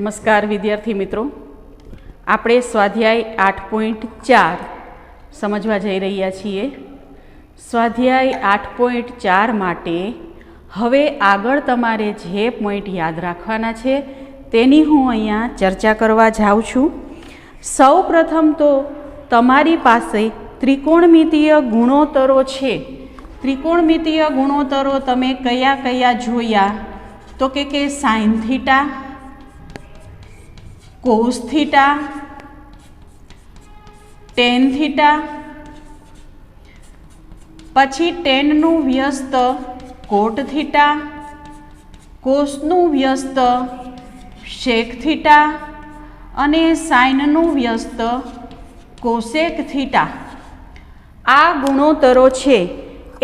નમસ્કાર વિદ્યાર્થી મિત્રો, આપણે સ્વાધ્યાય 8.4 સમજવા જઈ રહ્યા છીએ. સ્વાધ્યાય 8.4 માટે હવે આગળ તમારે જે પોઈન્ટ યાદ રાખવાના છે તેની હું અહીંયા ચર્ચા કરવા જાઉં છું. સૌ પ્રથમ તો તમારી પાસે ત્રિકોણમિતીય ગુણોત્તરો છે. ત્રિકોણમિતીય ગુણોત્તરો તમે કયા કયા જોયા તો કે sine theta, cos theta, ten theta, પછી ટેનનું વ્યસ્ત કોટ થીટા, કોસનું વ્યસ્ત સેક થીટા અને સાઇનનું વ્યસ્ત કોસેક થીટા. આ ગુણોત્તરો છે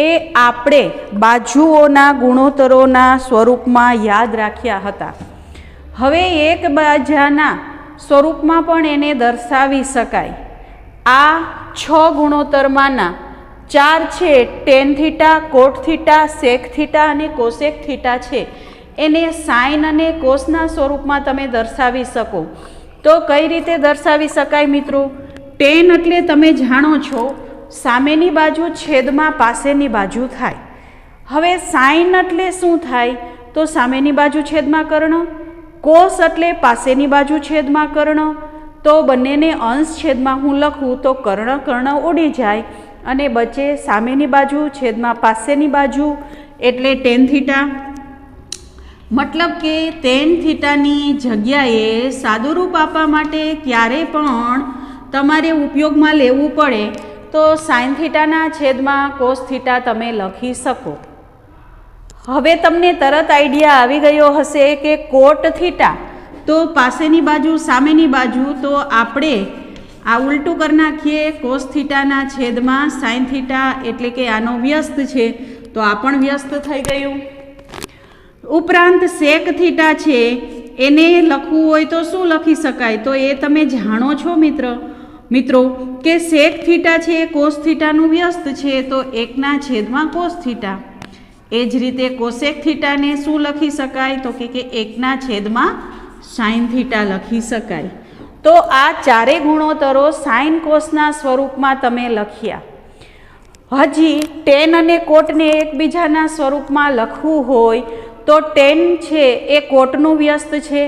એ આપણે બાજુઓના ગુણોત્તરોના સ્વરૂપમાં યાદ રાખ્યા હતા. હવે એક બાજાના સ્વરૂપમાં પણ એને દર્શાવી શકાય. આ 6 ગુણોત્તરમાંના 4 છે tan theta, cot theta, sec theta અને કોસેક થીટા છે. એને સાઇન અને કોસના સ્વરૂપમાં તમે દર્શાવી શકો. તો કઈ રીતે દર્શાવી શકાય મિત્રો? ટેન એટલે તમે જાણો છો સામેની બાજુ છેદમાં પાસેની બાજુ થાય. હવે સાઇન એટલે શું થાય તો સામેની બાજુ છેદમાં કર્ણ, કોસ એટલે પાસેની બાજુ છેદમાં કર્ણ. તો બંનેને અંશ છેદમાં હું લખું તો કર્ણ કર્ણ ઉડી જાય અને બચે સામેની બાજુ છેદમાં પાસેની બાજુ એટલે ટેન થીટા. મતલબ કે ટેન થીટાની જગ્યાએ સાદુરૂપ આપવા માટે ક્યારે પણ તમારે ઉપયોગમાં લેવું પડે તો સાઇન થીટાના છેદમાં કોસ થીટા તમે લખી શકો. હવે તમને તરત આઈડિયા આવી ગયો હશે કે કોટ થીટા તો પાસેની બાજુ સામેની બાજુ, તો આપણે આ ઉલટું કરી નાખીએ. કોસ થીટાના છેદમાં સાઇન થીટા એટલે કે આનો વ્યસ્ત છે તો આ પણ વ્યસ્ત થઈ ગયું. ઉપરાંત સેક થીટા છે એને લખવું હોય તો શું લખી શકાય? તો એ તમે જાણો છો મિત્રો કે સેક થીટા છે એ કોસ થીટાનું વ્યસ્ત છે તો 1/છેદમાં કોસ થીટા. એ જ રીતે કોસેક થીટાને શું લખી શકાય તો કે 1/છેદમાં સાઇન થીટા લખી શકાય. તો આ ચારે ગુણોત્તરો સાઇન કોસના સ્વરૂપમાં તમે લખ્યા. હજી ટેન અને કોટને એકબીજાના સ્વરૂપમાં લખવું હોય તો ટેન છે એ કોટનું વ્યસ્ત છે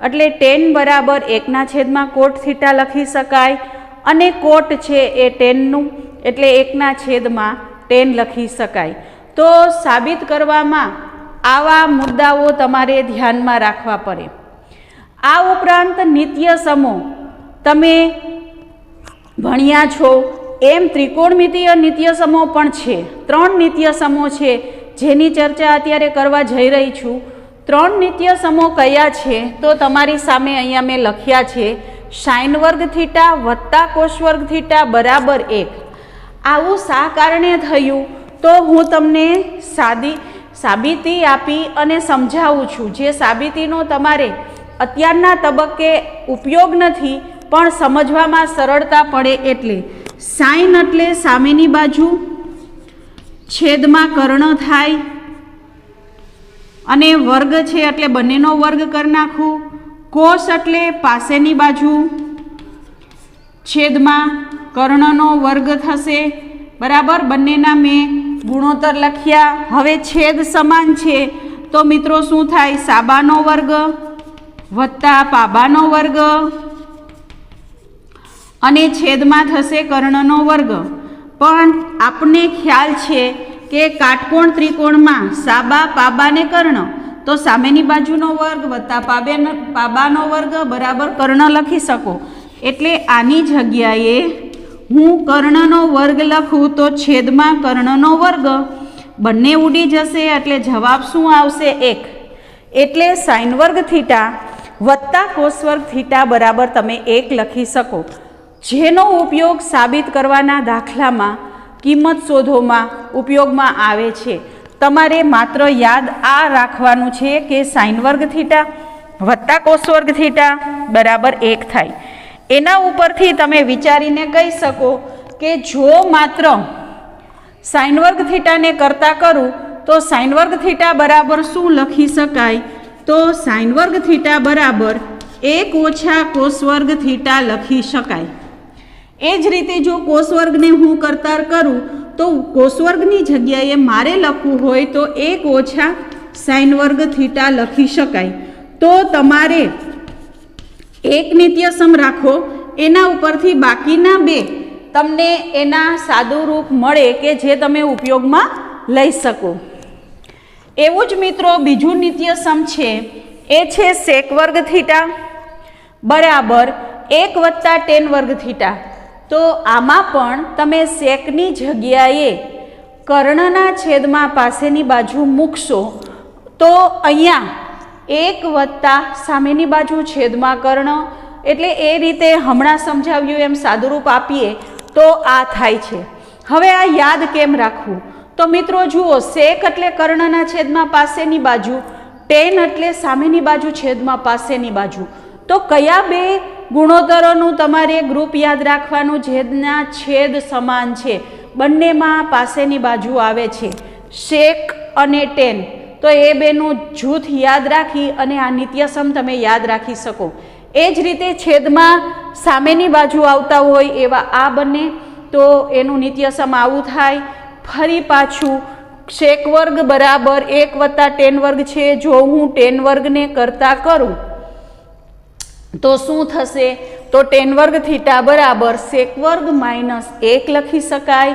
એટલે ટેન બરાબર 1/છેદમાં કોટ થીટા લખી શકાય અને કોટ છે એ ટેનનું એટલે 1/છેદમાં ટેન લખી શકાય. તો સાબિત કરવામાં આવા મુદ્દાઓ તમારે ધ્યાનમાં રાખવા પડે. આ ઉપરાંત નિત્ય સમો તમે ભણ્યા છો એમ ત્રિકોણમિતીય નિત્ય સમો પણ છે. 3 નિત્ય સમો છે જેની ચર્ચા અત્યારે કરવા જઈ રહી છું. 3 નિત્ય સમો કયા છે તો તમારી સામે અહીંયા મેં લખ્યા છે. સાઇન વર્ગ થીટા વત્તા કોસ વર્ગ થીટા બરાબર 1. આવું શા કારણે થયું તો હું તમને સાબિતી આપી અને સમજાવું છું. જે સાબિતીનો તમારે અત્યારના તબક્કે ઉપયોગ નથી પણ સમજવામાં સરળતા પડે એટલે. સાઇન એટલે સામેની બાજુ છેદમાં કર્ણ થાય અને વર્ગ છે એટલે બંનેનો વર્ગ કરી નાખું. કોસ એટલે પાસેની બાજુ છેદમાં કર્ણનો વર્ગ થશે. બરાબર, બંનેના મેં ગુણોત્તર લખ્યા. હવે છેદ સમાન છે તો મિત્રો શું થાય? સાબાનો વર્ગ વત્તા પાબાનો વર્ગ અને છેદમાં થશે કર્ણનો વર્ગ. પણ આપણને ખ્યાલ છે કે કાટકોણ ત્રિકોણમાં સાબા પાબા ને કર્ણ તો સામેની બાજુનો વર્ગ વત્તા પાબાનો વર્ગ બરાબર કર્ણ લખી શકો. એટલે આની જગ્યાએ હું કર્ણનો વર્ગ લખું તો છેદમાં કર્ણનો વર્ગ બંને ઉડી જશે એટલે જવાબ શું આવશે? 1. એટલે સાઇન વર્ગ થીટા વત્તા કોસ વર્ગ થીટા બરાબર તમે 1 લખી શકો. જેનો ઉપયોગ સાબિત કરવાના દાખલામાં કિંમત શોધોમાં ઉપયોગમાં આવે છે. તમારે માત્ર યાદ આ રાખવાનું છે કે સાઇન વર્ગ થીટા વત્તા કોસ વર્ગ થીટા બરાબર 1 થાય. એના ઉપરથી તમે વિચારીને કહી શકો કે જો માત્ર સાઇન વર્ગ થીટાને કરતા કરું તો સાઇન વર્ગ થીટા બરાબર શું લખી શકાય? તો સાઇન વર્ગ થીટા બરાબર 1 ઓછા કોસ વર્ગ થીટા લખી શકાય। એ જ રીતે જો કોસ વર્ગને હું કરતાર કરું તો કોસ વર્ગની જગ્યાએ મારે લખવું હોય તો 1 ઓછા સાઇન વર્ગ થીટા લખી શકાય। તો તમારે એક નિત્યસમ રાખો, એના ઉપરથી બાકીના બે તમને એના સાદું રૂપ મળે કે જે તમે ઉપયોગમાં લઈ શકો। એવું જ મિત્રો બીજું નિત્યસમ છે, એ છે સેક વર્ગ થીટા બરાબર 1 વત્તા ટેન વર્ગ થીટા। તો આમાં પણ તમે સેકની જગ્યાએ કર્ણના છેદમાં પાસેની બાજુ મૂકશો તો અહીંયા 1 વત્તા સામેની બાજુ છેદમાં કર્ણ, એટલે એ રીતે હમણાં સમજાવ્યું એમ સાદુરૂપ આપીએ તો આ થાય છે। હવે આ યાદ કેમ રાખવું? તો મિત્રો જુઓ, સેક એટલે કર્ણના છેદમાં પાસેની બાજુ, ટેન એટલે સામેની બાજુ છેદમાં પાસેની બાજુ। તો કયા બે ગુણોત્તરોનું તમારે ગ્રુપ યાદ રાખવાનું જેના છેદ સમાન છે, બંનેમાં પાસેની બાજુ આવે છે, સેક અને ટેન। તો એ બેનું જૂથ યાદ રાખી અને આ નિત્યસમ તમે યાદ રાખી શકો। એ જ રીતે છેદમાં સામેની બાજુ આવતા હોય એવા આ બંને, તો એનું નિત્યસમ આવું થાય। ફરી પાછું સેક વર્ગ બરાબર 1 વત્તા ટેન વર્ગ છે, જો હું ટેન વર્ગને કરતા કરું તો શું થશે? તો ટેન વર્ગ થીટા બરાબર સેક વર્ગ માઇનસ 1 લખી શકાય।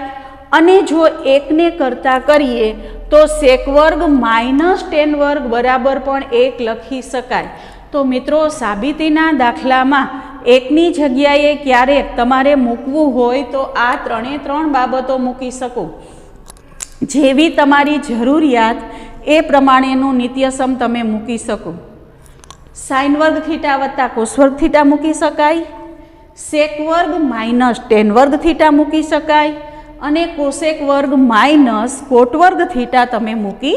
અને જો 1 ને કરતા કરીએ તો સેક વર્ગ માઇનસ ટેન વર્ગ બરાબર પણ 1 લખી શકાય। તો મિત્રો સાબિતીના દાખલામાં 1ની જગ્યાએ ક્યારેક તમારે મૂકવું હોય તો આ 3 બાબતો મૂકી શકો। જેવી તમારી જરૂરિયાત એ પ્રમાણેનું નિત્યસમ તમે મૂકી શકો। સાઇન વર્ગ થીટા વત્તા કોસ વર્ગ થીટા મૂકી શકાય, સેક વર્ગ માઇનસ ટેન વર્ગ થીટા મૂકી શકાય, અને કોસેક વર્ગ માઇનસ કોટ વર્ગ થીટા તમે મૂકી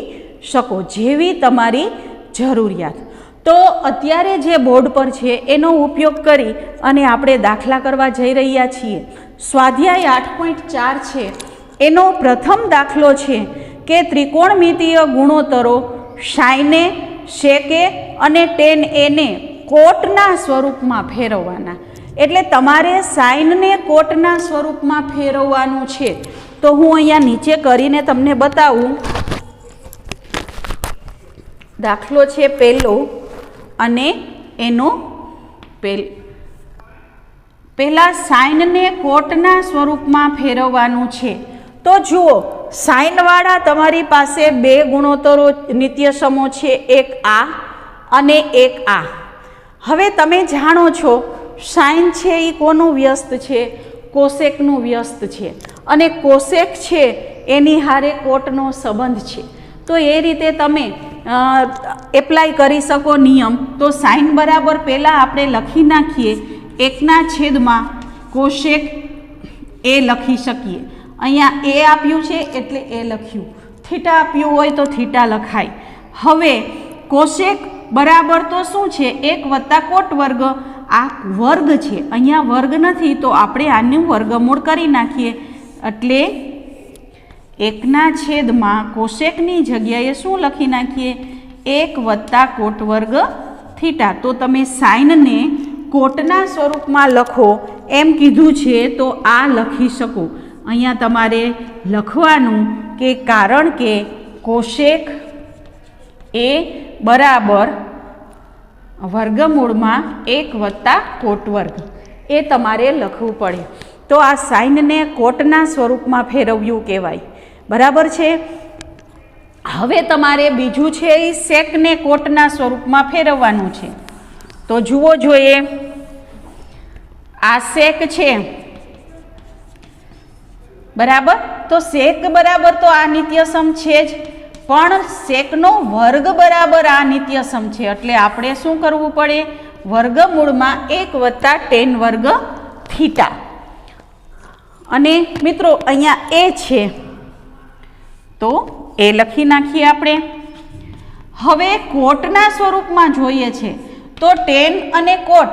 શકો, જેવી તમારી જરૂરિયાત। તો અત્યારે જે બોર્ડ પર છે એનો ઉપયોગ કરી અને આપણે દાખલા કરવા જઈ રહ્યા છીએ। સ્વાધ્યાય 8.4 છે, એનો પ્રથમ દાખલો છે કે ત્રિકોણમિતીય ગુણોત્તરો સાઇને, સેકે અને ટેન એને કોટના સ્વરૂપમાં ફેરવવાના। એટલે તમારે સાઇનને કોટના સ્વરૂપમાં ફેરવવાનું છે। તો હું અહીંયા નીચે કરીને તમને બતાવું। દાખલો છે પહેલો અને એનો પહેલા સાઇનને કોટના સ્વરૂપમાં ફેરવવાનું છે। તો જુઓ, સાઇનવાળા તમારી પાસે બે ગુણોત્તરો નિત્યસમો છે, એક આ અને એક આ। હવે તમે જાણો છો સાઇન છે એ કોનું વ્યસ્ત છે? કોસેકનું વ્યસ્ત છે, અને કોસેક છે એની હારે કોટનો સંબંધ છે। તો એ રીતે તમે એપ્લાય કરી શકો નિયમ। તો સાઇન બરાબર પહેલાં આપણે લખી નાખીએ 1ના છેદમાં કોસેક એ લખી શકીએ। અહીંયા એ આપ્યું છે એટલે એ લખ્યું, થીટા આપ્યું હોય તો થીટા લખાય। હવે કોસેક બરાબર તો શું છે? 1 વત્તા કોટ વર્ગ, આ વર્ગ છે, અહીંયા વર્ગ નથી તો આપણે આનું વર્ગમૂળ કરી નાખીએ, એટલે 1ના છેદમાં કોસેકની જગ્યાએ શું લખી નાખીએ? 1 વત્તા કોટ વર્ગ થીટા। તો તમે સાઇનને કોટના સ્વરૂપમાં લખો એમ કીધું છે તો આ લખી શકો। અહીંયા તમારે લખવાનું કે કારણ કે કોસેક એ બરાબર વર્ગમૂળમાં 1 વત્તા કોટ વર્ગ, એ તમારે લખવું પડે। તો આ સાઇનને કોટના સ્વરૂપમાં ફેરવ્યું કહેવાય, બરાબર છે। હવે તમારે બીજું છે એ સેકને કોટના સ્વરૂપમાં ફેરવવાનું છે। તો જુઓ જોઈએ, આ સેક છે બરાબર, તો સેક બરાબર તો આ નિત્યસમ છે જ, પણ સેકનો વર્ગ બરાબર આ નિત્યસમ છે, એટલે આપણે શું કરવું પડે? વર્ગમૂળમાં 1 વત્તા ટેન વર્ગ થીટા। અને મિત્રો અહીંયા એ છે તો એ લખી નાખીએ આપણે। હવે કોટના સ્વરૂપમાં જોઈએ છે તો ટેન અને કોટ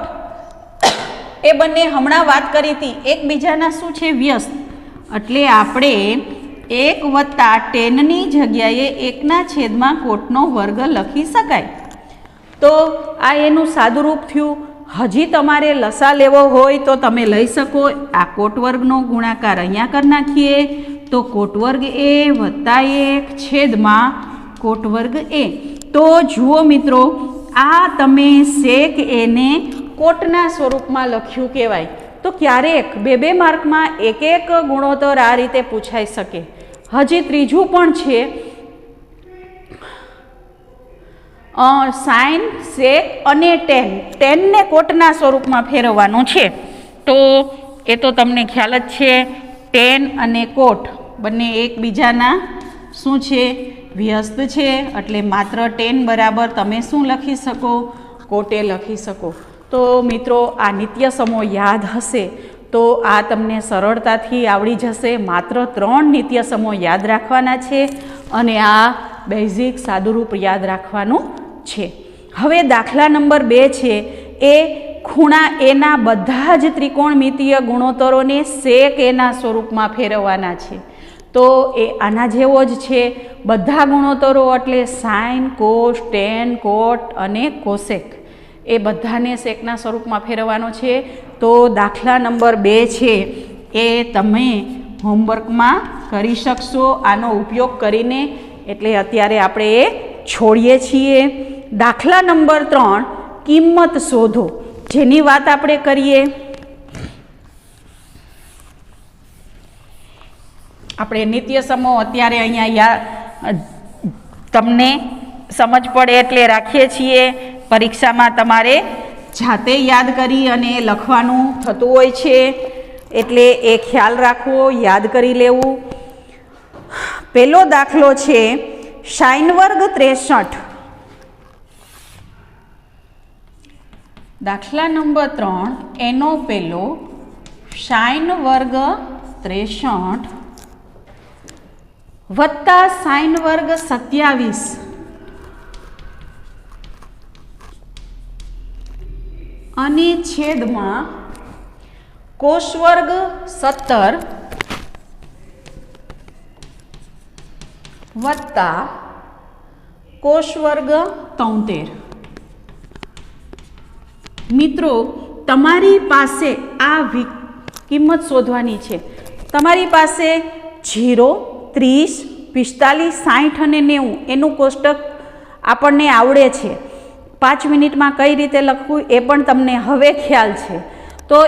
એ બંને હમણાં વાત કરી હતી એકબીજાના શું છે? વ્યસ્ત। એટલે આપણે 1 વત્તા ટેનની જગ્યાએ 1ના છેદમાં કોટનો વર્ગ લખી શકાય। તો આ એનું સાદુરૂપ થયું. હજી તમારે લસા લેવો હોય તો તમે લઈ શકો. આ કોટ વર્ગનો ગુણાકાર અહીંયા કરી નાખીએ તો કોટ વર્ગ એ વત્તા 1 છેદમાં કોટ વર્ગ એ. તો જુઓ મિત્રો, આ તમે સેક એને કોટના સ્વરૂપમાં લખ્યું કહેવાય. તો ક્યારેક 2 માર્કમાં એક ગુણોત્તર આ રીતે પૂછાઈ શકે. હજી ત્રીજું પણ છે, સાઇન, સેક અને ટેન ને કોટના સ્વરૂપમાં ફેરવવાનું છે. તો એ તો તમને ખ્યાલ જ છે, ટેન અને કોટ બંને એકબીજાના શું છે? વ્યસ્ત છે. એટલે માત્ર ટેન બરાબર તમે શું લખી શકો? કોટે લખી શકો. તો મિત્રો, આ નિત્ય સમો યાદ હશે તો આ તમને સરળતાથી આવડી જશે. માત્ર 3 નિત્ય સમો યાદ રાખવાના છે અને આ બેઝિક સાદુરૂપ યાદ રાખવાનું છે. હવે દાખલા નંબર 2 છે એ ખૂણા એના બધા જ ત્રિકોણમિતીય ગુણોત્તરોને સેક એના સ્વરૂપમાં ફેરવવાના છે. તો એ આના જેવો જ છે. બધા ગુણોત્તરો એટલે સાઇન, કોસ, ટેન, કોટ અને કોસેક એ બધાને સેકના સ્વરૂપમાં ફેરવવાનો છે. તો દાખલા નંબર 2 છે એ તમે હોમવર્કમાં કરી શકશો આનો ઉપયોગ કરીને. એટલે અત્યારે આપણે એ છોડીએ છીએ. દાખલા નંબર 3, કિંમત શોધો, જેની વાત આપણે કરીએ. આપણે નિત્ય સમો અત્યારે અહીંયા તમને સમજ પડે એટલે રાખીએ છીએ. પરીક્ષામાં તમારે જાતે યાદ કરી અને લખવાનું થતું હોય છે, એટલે એ ખ્યાલ રાખવો, યાદ કરી લેવું. પહેલો દાખલો છે સાઇન વર્ગ 63. દાખલા નંબર 3 એનો પહેલો સાઇન વર્ગ 63 વત્તા સાઇન વર્ગ 27 અને છેદમાં કોસ વર્ગ 17 વત્તા કોસ વર્ગ 73. મિત્રો, તમારી પાસે આ કિંમત શોધવાની છે. તમારી પાસે 0, 30, 45, 60 અને 90 એનું કોષ્ટક આપણને આવડે છે. 5 મિનિટમાં કઈ રીતે લખવું એ પણ તમને હવે ખ્યાલ છે. તો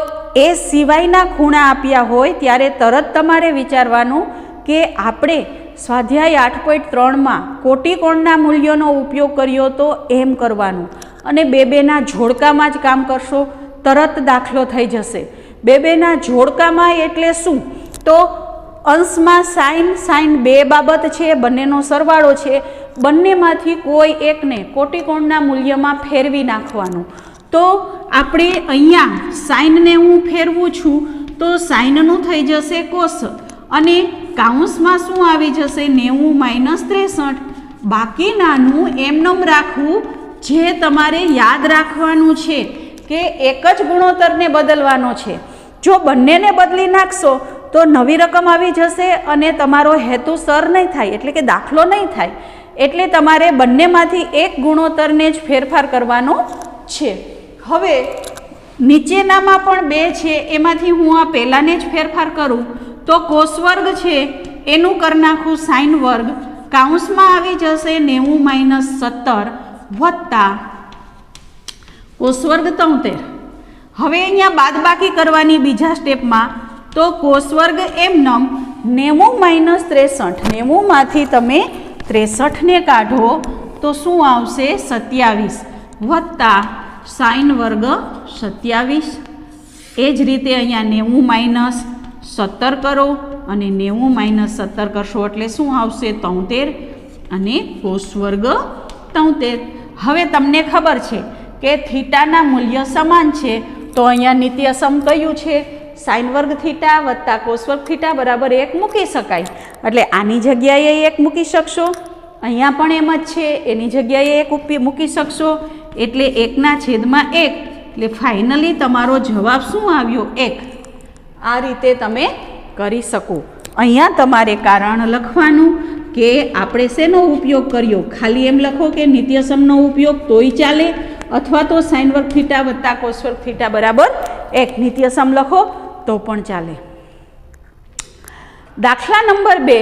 એ સિવાયના ખૂણા આપ્યા હોય ત્યારે તરત તમારે વિચારવાનું કે આપણે સ્વાધ્યાય 8.3માં કોટિકોણના મૂલ્યોનો ઉપયોગ કર્યો તો એમ કરવાનું. અને 2-2ના જોડકામાં જ કામ કરશો, તરત દાખલો થઈ જશે. 2-2ના જોડકામાં એટલે શું? તો અંશમાં સાઇન 2 બાબત છે, બંનેનો સરવાળો છે. બંનેમાંથી કોઈ એકને કોટિકોણના મૂલ્યમાં ફેરવી નાખવાનું. તો આપણે અહીંયા સાઇનને હું ફેરવું છું તો સાઇનનું થઈ જશે કોસ અને કાઉન્સમાં શું આવી જશે? 90 - 63. બાકીનાનું એમનેમ રાખવું. જે તમારે યાદ રાખવાનું છે કે એક જ ગુણોત્તરને બદલવાનો છે. જો બંનેને બદલી નાખશો તો નવી રકમ આવી જશે અને તમારો હેતુ સર નહીં થાય, એટલે કે દાખલો નહીં થાય. એટલે તમારે બંનેમાંથી એક ગુણોત્તરને જ ફેરફાર કરવાનો છે. હવે નીચેનામાં પણ 2 છે, એમાંથી હું આ પહેલાંને જ ફેરફાર કરું તો કોસ વર્ગ છે એનું કરી નાખું સાઇન વર્ગ. કાઉન્સમાં આવી જશે 90 - 17 વત્તા કોસ વર્ગ 73. હવે અહીંયા બાદબાકી કરવાની બીજા સ્ટેપમાં. તો કોસ વર્ગ એમનેમ 90 - 63, 90માંથી તમે 63ને કાઢો તો શું આવશે? 27 વત્તા સાઇન વર્ગ 27. એ જ રીતે અહીંયા 90 - 17 કરો અને 90 - 17 કરશો એટલે શું આવશે? 73 અને કોસ વર્ગ 73. હવે તમને ખબર છે કે થીટાના મૂલ્ય સમાન છે, તો અહીંયા નિત્ય સમ કયું છે? સાઇન વર્ગ થીટા વત્તા કોસ વર્ગ થીટા બરાબર 1 મૂકી શકાય. એટલે આની જગ્યાએ 1 મૂકી શકશો, અહીંયા પણ એમ જ છે, એની જગ્યાએ 1 મૂકી શકશો. એટલે 1/1. એટલે ફાઇનલી તમારો જવાબ શું આવ્યો? 1. આ રીતે તમે કરી શકો. અહીંયા તમારે કારણ લખવાનું કે આપણે શેનો ઉપયોગ કર્યો, ખાલી એમ લખો કે નિત્યસમનો ઉપયોગ તોય ચાલે, અથવા તો સાઇન વર્ગ થીટા વત્તા કોસ વર્ગ થીટા બરાબર 1 નિત્યસમ લખો તો પણ ચાલે. દાખલા નંબર 2.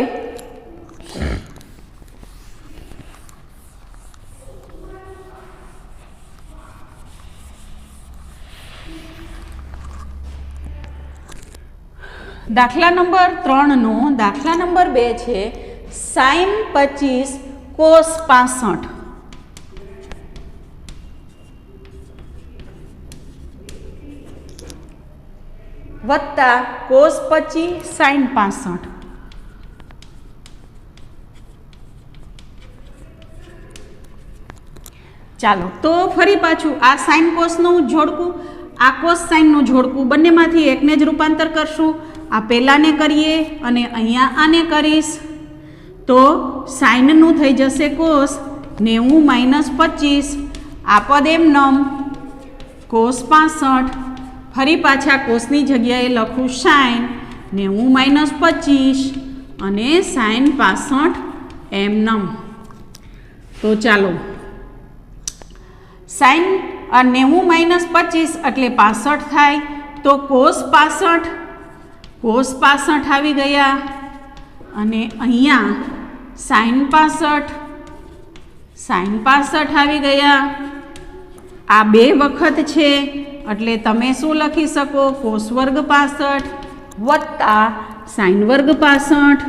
દાખલા નંબર 3 નો દાખલા નંબર 2 છે સાઇન 25 કોસ 65 વત્તા કોસ 25 સાઇન 65. ચાલો તો ફરી પાછું આ સાઇન કોસનું જોડકું, આ કોસ સાઇનનું જોડકું, બંનેમાંથી એકને જ રૂપાંતર કરશું. આ પહેલાંને કરીએ અને અહીંયા આને કરીશ તો સાઇનનું થઈ જશે કોસ 90 - 25, આ પદ એમનેમ કોસ 65. ફરી પાછા કોસની જગ્યાએ લખું સાઇન 90 - 25 અને સાઇન 65 એમનેમ. તો ચાલો સાઇન 90 - 25 એટલે 65 થાય, તો કોસ 65 આવી ગયા અને અહીંયા સાઇન 65 આવી ગયા. આ 2 વખત છે એટલે તમે શું લખી શકો, કોસ વર્ગ 65 વત્તા સાઇન વર્ગ 65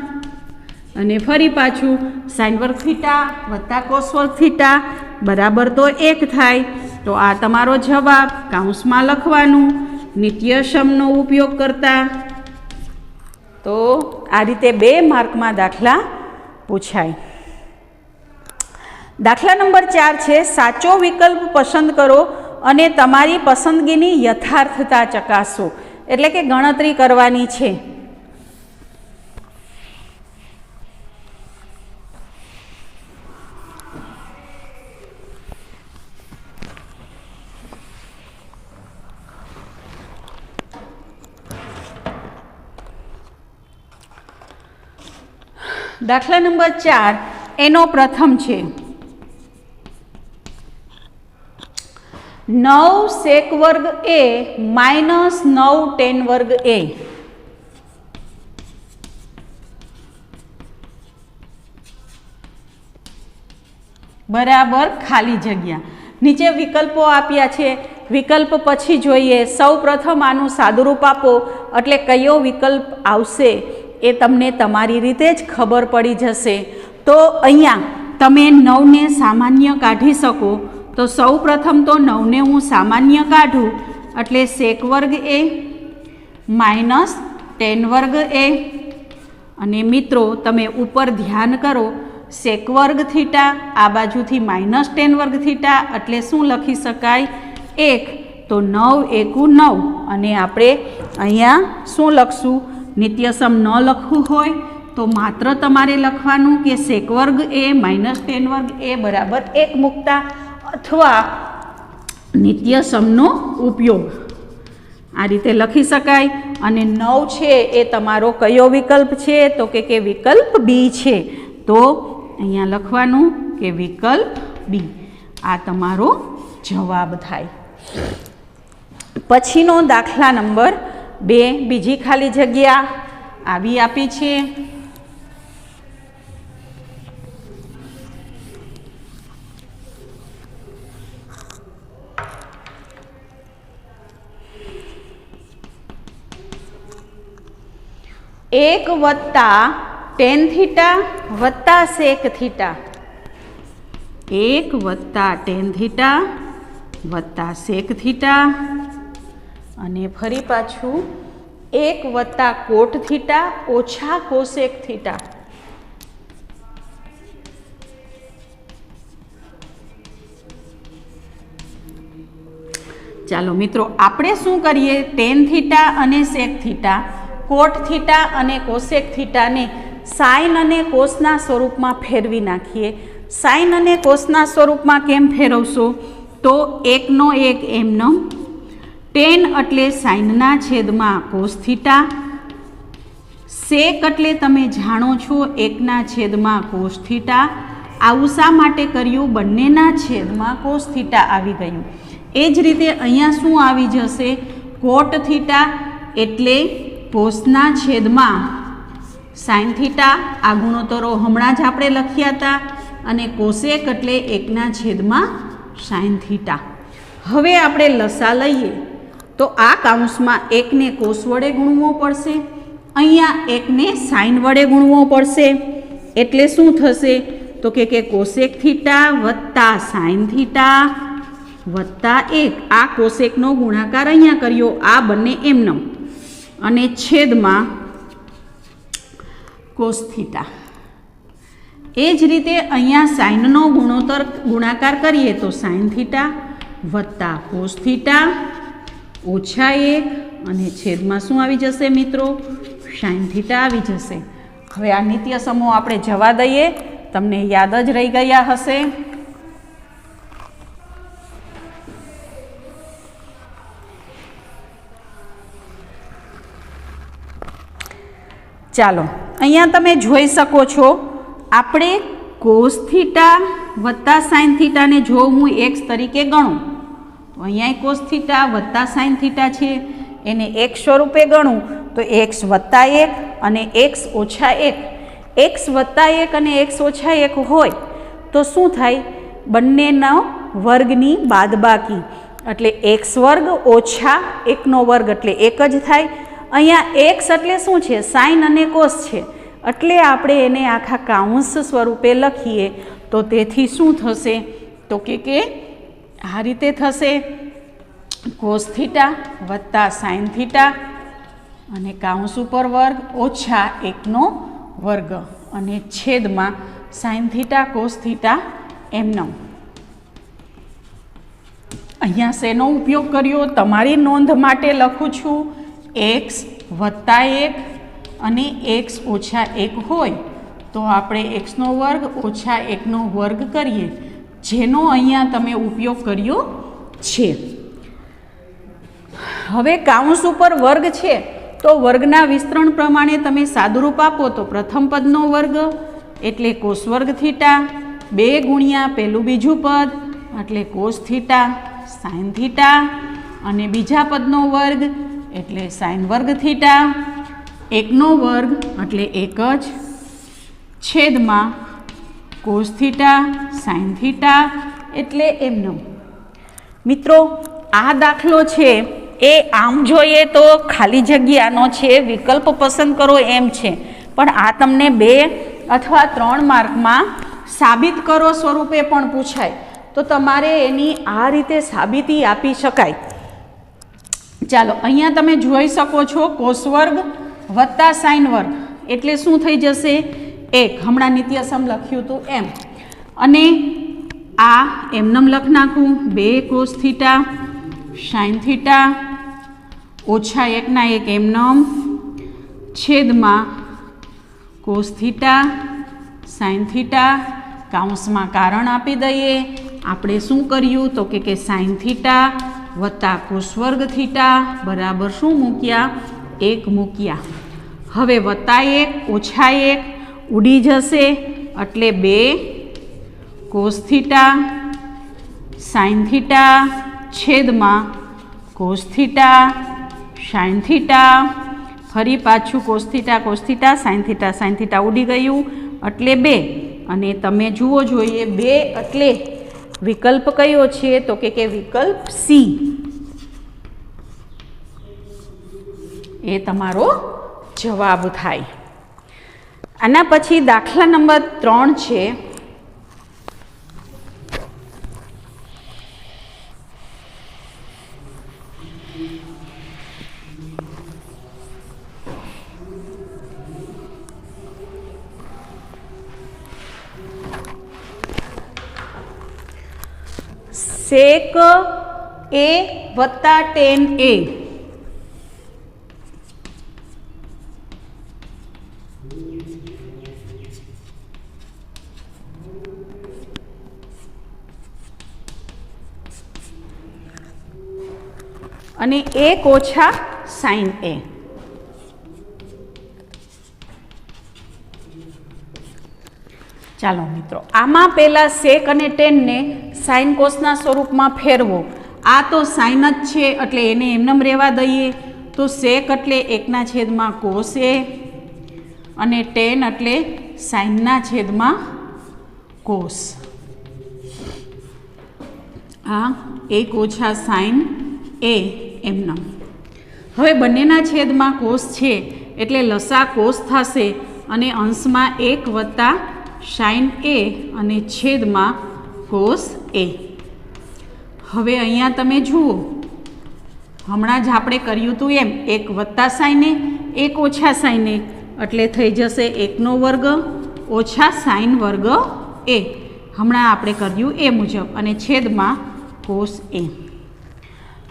અને ફરી પાછું સાઇન વર્ગ થીટા વત્તા કોસ વર્ગ થીટા બરાબર તો 1 થાય. તો આ તમારો જવાબ. કૌંસમાં લખવાનું નિત્યસમનો ઉપયોગ કરતા. તો આ રીતે 2 માર્કમાં દાખલા પૂછાય. દાખલા નંબર 4 છે સાચો વિકલ્પ પસંદ કરો અને તમારી પસંદગીની યથાર્થતા ચકાસો, એટલે કે ગણતરી કરવાની છે. દાખલા નંબર 4 એનો પ્રથમ છે 9 sec વર્ગ a માઇનસ 9 tan વર્ગ a. બરાબર ખાલી જગ્યા. નીચે વિકલ્પો આપ્યા છે, વિકલ્પ પછી જોઈએ. સૌ પ્રથમ આનું સાદુરૂપ આપો એટલે કયો વિકલ્પ આવશે એ તમને તમારી રીતે જ ખબર પડી જશે. તો અહીંયા તમે 9ને સામાન્ય કાઢી શકો. તો સૌ પ્રથમ તો 9ને હું સામાન્ય કાઢું એટલે સેક વર્ગ એ માઇનસ tan વર્ગ એ. અને મિત્રો તમે ઉપર ધ્યાન કરો, સેક વર્ગ થીટા આ બાજુથી માઇનસ tan વર્ગ થીટા એટલે શું લખી શકાય 1. તો 9 એકુ 9 અને આપણે અહીંયા શું લખશું, નિત્યસમ ન લખવું હોય તો માત્ર તમારે લખવાનું કે સેક વર્ગ એ માઇનસ tan વર્ગ એ બરાબર 1 મૂકતા, અથવા નિત્યસમનો ઉપયોગ આ રીતે લખી શકાય. અને 9 છે એ તમારો કયો વિકલ્પ છે, તો કે વિકલ્પ બી છે. તો અહીંયા લખવાનું કે વિકલ્પ બી આ તમારો જવાબ થાય. પછીનો દાખલા નંબર 2 બીજી ખાલી જગ્યા આવી આપી છે. એક વત્તા tan થીટા વત્તા સેક થીટા, 1 વત્તા tan થીટા વત્તા સેક થીટા અને ફરી પાછું 1 વત્તા કોટ થીટા ઓછા કોસેક થીટા. ચાલો મિત્રો આપણે શું કરીએ, tan થીટા અને સેક થીટા, કોટ થીટા અને કોસેક થીટાને સાઇન અને કોસના સ્વરૂપમાં ફેરવી નાખીએ. સાઇન અને કોસના સ્વરૂપમાં કેમ ફેરવશો, તો 1 નો 1 એમનો, tan એટલે સાઇનના છેદમાં કોસ થીટા, સેક એટલે તમે જાણો છો 1/છેદમાં કોસ થીટા. આવું શા માટે કર્યું? બંનેના છેદમાં કોસ થીટા આવી ગયું. એ જ રીતે અહીંયા શું આવી જશે? કોટ થીટા એટલે કોસના છેદમાં સાઇન થીટા. આ ગુણોત્તરો હમણાં જ આપણે લખ્યા હતા. અને કોસેક એટલે 1/છેદમાં સાઇન થીટા. હવે આપણે લસા લઈએ તો આ કૌંસમાં 1ને કોસ વડે ગુણવો પડશે, અહીંયા 1ને સાઇન વડે ગુણવો પડશે. એટલે શું થશે? તો કે કોસેક થીટા વત્તા સાઇન થીટા વત્તા 1. આ કોસેકનો ગુણાકાર અહીંયા કર્યો, આ બંને એમનેમ, અને છેદમાં કોસ થીટા. એ જ રીતે અહીંયા સાઇનનો ગુણાકાર કરીએ તો સાઇન થીટા વત્તા કોસ થીટા ઓછા 1, અને છેદમાં શું આવી જશે મિત્રો? સાઇન થીટા આવી જશે. હવે આ નિત્ય સમૂહ આપણે જવા દઈએ, તમને યાદ જ રહી ગયા હશે. ચાલો, અહીંયા તમે જોઈ શકો છો, આપણે કોસ થીટા વત્તા સાઇન થીટાને જો હું એક્સ તરીકે ગણું તો અહીંયા કોસ થીટા વત્તા સાઇન થીટા છે, એને એક્સ સ્વરૂપે ગણું તો એક્સ વત્તા 1 અને એક્સ ઓછા 1. એક્સ વત્તા 1 અને એક્સ ઓછા 1 હોય તો શું થાય? બંનેનો વર્ગની બાદબાકી એટલે એક્સ વર્ગ ઓછા 1નો વર્ગ એટલે 1 જ થાય. અહીંયા એક્સ એટલે શું છે? સાઇન અને કોસ છે, એટલે આપણે એને આખા કાઉન્સ સ્વરૂપે લખીએ તો તેથી શું થશે? તો કે આ રીતે થશે, કોસ થીટા વત્તા સાઇન થીટા અને કાઉન્સ ઉપર વર્ગ ઓછા 1નો વર્ગ અને છેદમાં સાઇન થીટા કોસ થીટા એમનો. અહીંયા શેનો ઉપયોગ કર્યો? તમારી નોંધ માટે લખું છું. એક્સ વત્તા 1 અને એક્સ ઓછા 1 હોય તો આપણે એક્સનો વર્ગ ઓછા 1નો વર્ગ કરીએ, જેનો અહીંયા તમે ઉપયોગ કર્યો છે. હવે કાઉન્સ ઉપર વર્ગ છે તો વર્ગના વિસ્તરણ પ્રમાણે તમે સાદુરૂપ આપો તો પ્રથમ પદનો વર્ગ એટલે કોસ વર્ગ થીટા, 2 ગુણ્યા પહેલું બીજું પદ એટલે કોસ થીટા સાઇન થીટા, અને બીજા પદનો વર્ગ એટલે સાઇન વર્ગ થીટા, 1નો વર્ગ એટલે 1 જ, છેદમાં કોસ થીટા સાઇન થીટા એટલે એમનો. મિત્રો, આ દાખલો છે એ આમ જોઈએ તો ખાલી જગ્યાનો છે, વિકલ્પ પસંદ કરો એમ છે, પણ આ તમને 2 અથવા 3 માર્કમાં સાબિત કરો સ્વરૂપે પણ પૂછાય તો તમારે એની આ રીતે સાબિતી આપી શકાય. ચાલો, અહીંયા તમે જોઈ શકો છો કોસ વર્ગ વત્તા સાઇન વર્ગ એટલે શું થઈ જશે? 1. હમણાં નિત્યસમ લખ્યું હતું એમ, અને આ એમનેમ લખ નાખું, 2 કોસ થીટા સાઇન થીટા ઓછા 1ના 1 એમનેમ, છેદમાં કોસ થીટા સાઇન થીટા. કાઉન્સમાં કારણ આપી દઈએ. આપણે શું કર્યું તો કે સાઇન થીટા વત્તા કોસ વર્ગ થીટા બરાબર શું મૂક્યા? 1 મૂક્યા. હવે વત્તા 1 ઓછા 1 ઉડી જશે એટલે 2 કોસ થીટા સાઇન થીટા છેદમાં કોસ થીટા સાઇન થીટા. ફરી પાછું કોસ થીટા સાઇન થીટા ઉડી ગયું એટલે 2. અને તમે જુઓ જોઈએ 2 એટલે વિકલ્પ કયો છે? તો કે વિકલ્પ સી એ તમારો જવાબ થાય. આના પછી દાખલા નંબર 3 છે. સેક એ વત્તા ટેન એ અને 1 ઓછા સાઇન એ. ચાલો મિત્રો, આમાં પહેલાં સેક અને ટેનને સાઇન કોસના સ્વરૂપમાં ફેરવો. આ તો સાઇન જ છે એટલે એને એમનેમ રહેવા દઈએ. તો સેક એટલે 1/, કોસ એ, અને ટેન એટલે સાઇનના કોસ. આ 1 - સાઇન એ એમનેમ. હવે બંનેના છેદમાં કોસ છે એટલે લસા કોસ થશે અને અંશમાં 1 + સાઇન એ અને છેદમાં કોસ એ. હવે અહીંયા તમે જુઓ, હમણાં જ આપણે કર્યું હતું એમ 1 + સાઇન એ 1 - સાઇન એ એટલે થઈ જશે 1² - સાઇન વર્ગ એ. હમણાં આપણે કર્યું એ મુજબ અને છેદમાં કોસ એ.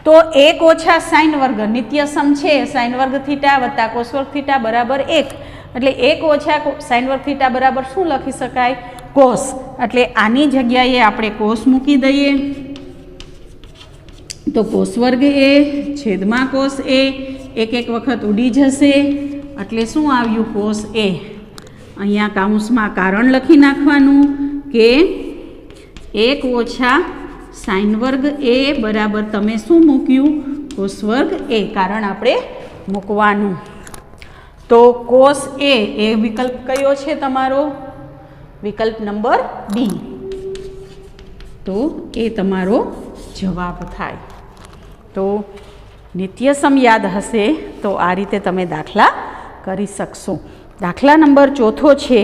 તો 1 - સાઇન વર્ગ નિત્ય સમ છે. સાઇન વર્ગ થીટા વત્તા કોસ વર્ગ થીટા બરાબર 1. એટલે 1 - સાઇન વર્ગ થીટા બરાબર શું લખી શકાય? કોસ. એટલે આની જગ્યાએ આપણે કોસ મૂકી દઈએ. તો કોસ વર્ગ એ છેદમાં કોસ એ, એક વખત ઉડી જશે એટલે શું આવ્યું? કોસ એ. અહીંયા કાઉન્સમાં કારણ લખી નાખવાનું કે 1 - સાઇન વર્ગ એ બરાબર તમે શું મૂક્યું? કોસ વર્ગ એ. કારણ આપણે મૂકવાનું. તો કોસ એ વિકલ્પ કયો છે તમારો? વિકલ્પ નંબર ડી. તો એ તમારો જવાબ થાય. તો નિત્યસમ યાદ હશે તો આ રીતે તમે દાખલા કરી શકશો. દાખલા નંબર 4 છે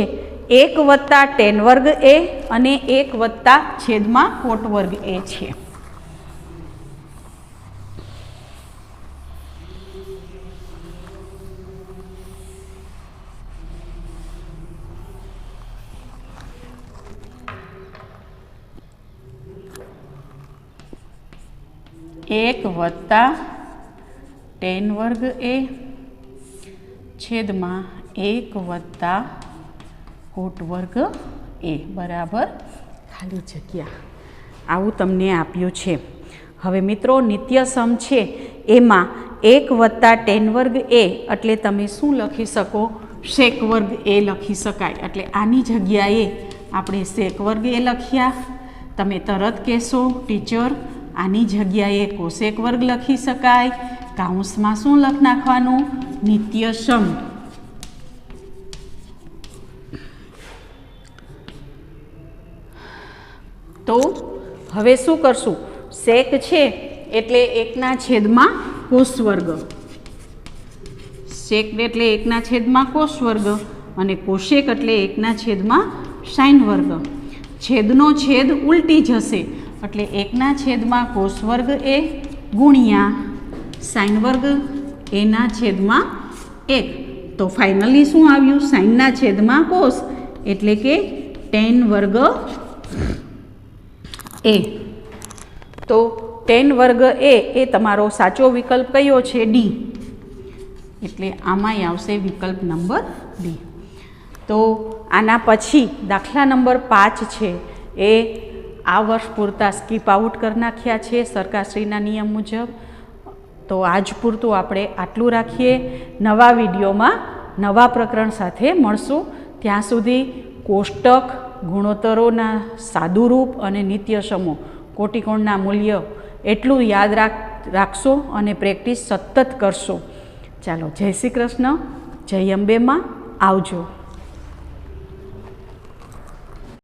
1 + tan વર્ગ એ અને 1 + છેદમાં કોટ વર્ગ એ છે. એક વત્તા tan વર્ગ એ છેદમાં 1 + કોટ વર્ગ એ બરાબર ખાલી જગ્યા. આવું તમને આપ્યું છે. હવે મિત્રો નિત્યસમ છે એમાં 1 + tan વર્ગ એ એટલે તમે શું લખી શકો? સેક વર્ગ એ લખી શકાય. એટલે આની જગ્યાએ આપણે સેક વર્ગ એ લખ્યા. તમે તરત કહેશો ટીચર આની જગ્યાએ કોસેક વર્ગ લખી શકાય. કાઉન્સમાં શું લખ નાખવાનું? નિત્યસમ. તો હવે શું કરશું? સેક છે એટલે 1/, કોસ વર્ગ. સેક એટલે 1/, કોસ વર્ગ અને કોશેક એટલે 1/, સાઇન વર્ગ. છેદનો છેદ ઉલટી જશે એટલે 1/, કોસ વર્ગ એ ગુણ્યા સાઇન વર્ગ (a/1). તો ફાઇનલી શું આવ્યું? સાઇનના છેદમાં કોસ એટલે કે tan વર્ગ એ. તો tan વર્ગ એ તમારો સાચો વિકલ્પ કયો છે? ડી. એટલે આમાંય આવશે વિકલ્પ નંબર ડી. તો આના પછી દાખલા નંબર 5 છે એ આ વર્ષ પૂરતા સ્કીપ આઉટ કરી નાખ્યા છે સરકારશ્રીના નિયમ મુજબ. તો આજ પૂરતું આપણે આટલું રાખીએ. નવા વિડીયોમાં નવા પ્રકરણ સાથે મળશું. ત્યાં સુધી કોષ્ટક, ગુણોત્તરોના સાદુરૂપ અને નિત્યસમો, કોટિકોણના મૂલ્ય એટલું યાદ રાખશો અને પ્રેક્ટિસ સતત કરશો. ચાલો, જય શ્રી કૃષ્ણ. જય અંબેમાં. આવજો.